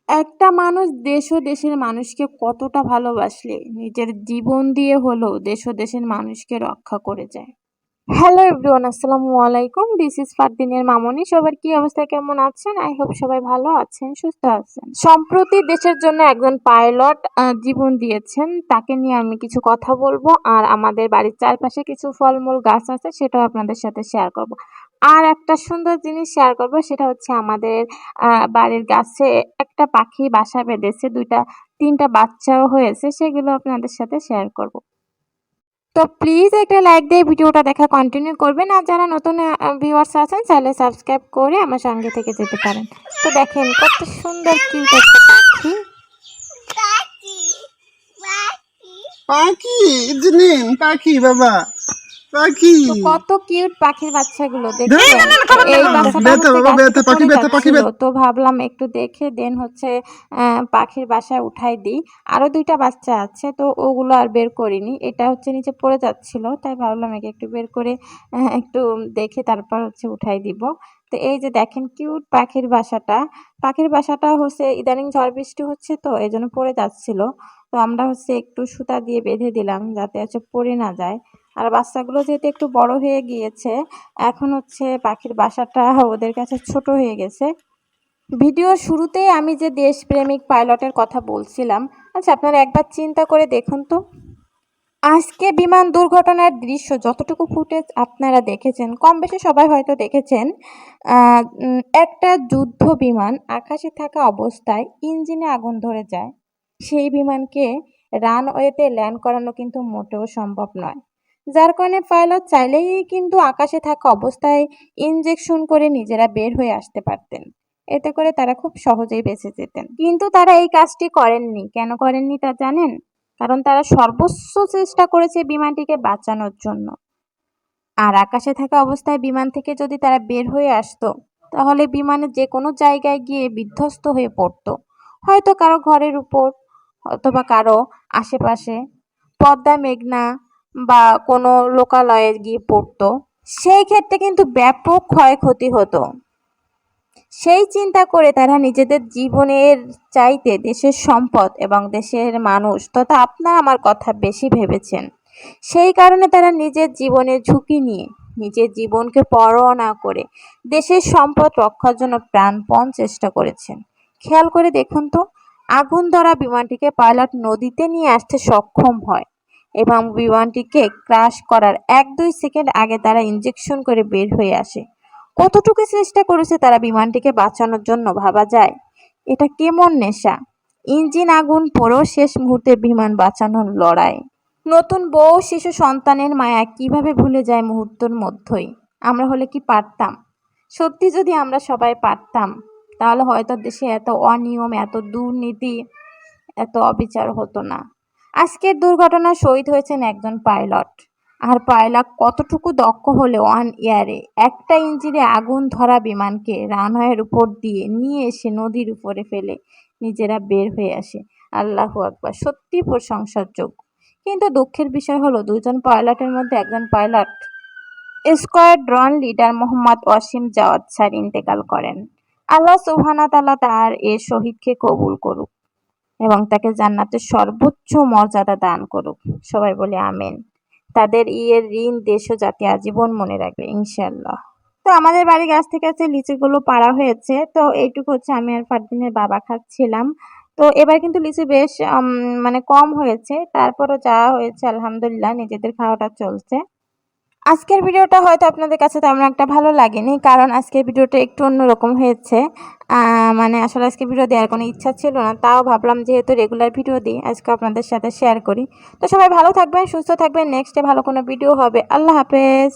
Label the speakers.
Speaker 1: একটা মানুষ দেশ ও দেশের মানুষকে কতটা ভালোবাসলে নিজের জীবন দিয়ে হলেও দেশ ও দেশের মানুষকে রক্ষা করে যায়। হ্যালো এভরিওয়ান, আসসালামু আলাইকুম। দিস ইজ ফারদিনের মামনি। সবার কি অবস্থা, কেমন আছেন? আই হোপ সবাই ভালো আছেন, সুস্থ আছেন। সম্প্রতি দেশের জন্য একজন পাইলট জীবন দিয়েছেন, তাকে নিয়ে আমি কিছু কথা বলবো। আর আমাদের বাড়ির চারপাশে কিছু ফলমূল গাছ আছে, সেটাও আপনাদের সাথে শেয়ার করব। আর একটা সুন্দর জিনিস শেয়ার করব, সেটা হচ্ছে আমাদের বাড়ির গাছে একটা পাখি বাসা বেঁধেছে, তিনটা বাচ্চাও হয়েছে, সেগুলো আপনাদের সাথে শেয়ার করব। তো প্লিজ একটা লাইক দিয়ে ভিডিওটা দেখা কন্টিনিউ করবেন। আর যারা নতুন ভিউয়ার্স আছেন চাইলে সাবস্ক্রাইব করে আমার সঙ্গে থেকে যেতে পারেন। তো দেখেন কত সুন্দর কিউট একটা পাখি।
Speaker 2: পাখি জিনিন পাখি বাবা পাখি
Speaker 1: তো কত কিউট পাখির বাচ্চাগুলো দেখছেন। এই বাচ্চাটা
Speaker 2: বেতা
Speaker 1: হচ্ছে
Speaker 2: বাবা
Speaker 1: গাছ
Speaker 2: বেতা
Speaker 1: থেকে
Speaker 2: পাখি
Speaker 1: পড়ে
Speaker 2: বেতা পাখি
Speaker 1: যাচ্ছিল,
Speaker 2: বেতা
Speaker 1: তো ভাবলাম একটু দেখে দেন হচ্ছে পাখির বাসায় উঠাই দিই। আরো দুইটা বাচ্চা আছে, তো ওগুলো আর বের করিনি। এটা হচ্ছে নিচে পড়ে যাচ্ছিল, তাই ভাবলাম একে একটু বের করে একটু দেখে তারপর হচ্ছে উঠাই দিব। তো এই যে দেখেন কিউট পাখির বাসাটা হচ্ছে ইদানিং ঝড় বৃষ্টি হচ্ছে, তো এই জন্য পড়ে যাচ্ছিল। তো আমরা হচ্ছে একটু সুতা দিয়ে বেঁধে দিলাম যাতে হচ্ছে পড়ে না যায়। আর বাচ্চাগুলো যেহেতু একটু বড় হয়ে গিয়েছে, এখন হচ্ছে পাখির বাসাটা ওদের কাছে ছোট হয়ে গেছে। ভিডিওর শুরুতেই আমি যে দেশপ্রেমিক পাইলটের কথা বলছিলাম, আচ্ছা আপনারা একবার চিন্তা করে দেখুন তো, আজকে বিমান দুর্ঘটনার দৃশ্য যতটুকু ফুটেজ আপনারা দেখেছেন, কম বেশি সবাই হয়তো দেখেছেন। একটা যুদ্ধ বিমান আকাশে থাকা অবস্থায় ইঞ্জিনে আগুন ধরে যায়। সেই বিমানকে রানওয়েতে ল্যান্ড করানো কিন্তু মোটেও সম্ভব নয়, যার কারণে পাইলট চাইলেই কিন্তু আকাশে থাকা অবস্থায় ইনজেকশন করে নিজেরা বের হয়ে আসতে পারতেন। এতে করে তারা খুব সহজেই বেঁচে যেতেন, কিন্তু তারা এই কাজটি করেননি। কেন করেননি তা জানেন? কারণ তারা সর্বোচ্চ চেষ্টা করেছে বিমানটিকে বাঁচানোর জন্য। আর আকাশে থাকা অবস্থায় বিমান থেকে যদি তারা বের হয়ে আসতো, তাহলে বিমানের যে কোনো জায়গায় গিয়ে বিধ্বস্ত হয়ে পড়তো, হয়তো কারো ঘরের উপর অথবা কারো আশেপাশে, পদ্মা মেঘনা বা কোনো লোকালয়ে গিয়ে পড়তো। সেই ক্ষেত্রে কিন্তু ব্যাপক ক্ষয়ক্ষতি হতো। সেই চিন্তা করে তারা নিজেদের জীবনের চাইতে দেশের সম্পদ এবং দেশের মানুষ তথা আপনার আমার কথা বেশি ভেবেছেন। সেই কারণে তারা নিজের জীবনের ঝুঁকি নিয়ে, নিজের জীবনকে পরোয়া না করে দেশের সম্পদ রক্ষার জন্য প্রাণপণ চেষ্টা করেছেন। খেয়াল করে দেখুন তো, আগুন ধরা বিমানটিকে পাইলট নদীতে নিয়ে আসতে সক্ষম হয় এবং বিমানটিকে ক্র্যাশ করার 1-2 সেকেন্ড আগে তারা ইঞ্জেকশন করে বের হয়ে আসে। কতটুকু চেষ্টা করেছে তারা বিমানটিকে বাঁচানোর জন্য ভাবা যায়? এটা কেমন নেশা! ইঞ্জিন আগুন পড়েও শেষ মুহূর্তে বিমান বাঁচানোর লড়াই। নতুন বউ শিশু সন্তানের মায়া কিভাবে ভুলে যায় মুহূর্তের মধ্যেই। আমরা হলে কি পারতাম? সত্যি যদি আমরা সবাই পারতাম, তাহলে হয়তো দেশে এত অনিয়ম, এত দুর্নীতি, এত অবিচার হতো না। আজকের দুর্ঘটনায় শহীদ হয়েছেন একজন পাইলট। আর পাইলট কতটুকু দক্ষ হলে ওয়ান ইয়ারে একটা ইঞ্জিনে আগুন ধরা বিমানকে রানওয়ের উপর দিয়ে নিয়ে এসে নদীর উপরে ফেলে নিজেরা বের হয়ে আসে। আল্লাহু আকবার, সত্যি প্রশংসার যোগ্য। কিন্তু দুঃখের বিষয় হলো, দুজন পাইলটের মধ্যে একজন pilot squadron leader Mohammad Wasim Jawad sir ইন্তেকাল করেন। আল্লাহ সুবহানাহু তাআলা তার এ শহীদকে কবুল করুক এবং তাকে জান্নাতের সর্বোচ্চ মর্যাদা দান করুক। সবাই বলে আমিন। তাদের ঋণ দেশ ও জাতি আজীবন মনে রাখবে ইনশাআল্লাহ। তো আমাদের বাড়ির গাছ থেকে হচ্ছে লিচুগুলো পাড়া হয়েছে, তো এইটুকু হচ্ছে আমি আর ফারদিনের বাবা খাচ্ছিলাম। তো এবার কিন্তু লিচু বেশ মানে কম হয়েছে, তারপরও যা হয়েছে আলহামদুলিল্লাহ নিজেদের খাওয়াটা চলছে। আজকের ভিডিওটা হয়তো আপনাদের কাছে তেমন একটা ভালো লাগেনি, কারণ আজকের ভিডিওটা একটু অন্যরকম হয়েছে। মানে আসলে আজকে ভিডিও দেওয়ার কোনো ইচ্ছা ছিল না, তাও ভাবলাম যেহেতু রেগুলার ভিডিও দিই আজকে আপনাদের সাথে শেয়ার করি। তো সবাই ভালো থাকবেন, সুস্থ থাকবেন। নেক্সটে ভালো কোনো ভিডিও হবে। আল্লাহ হাফেজ।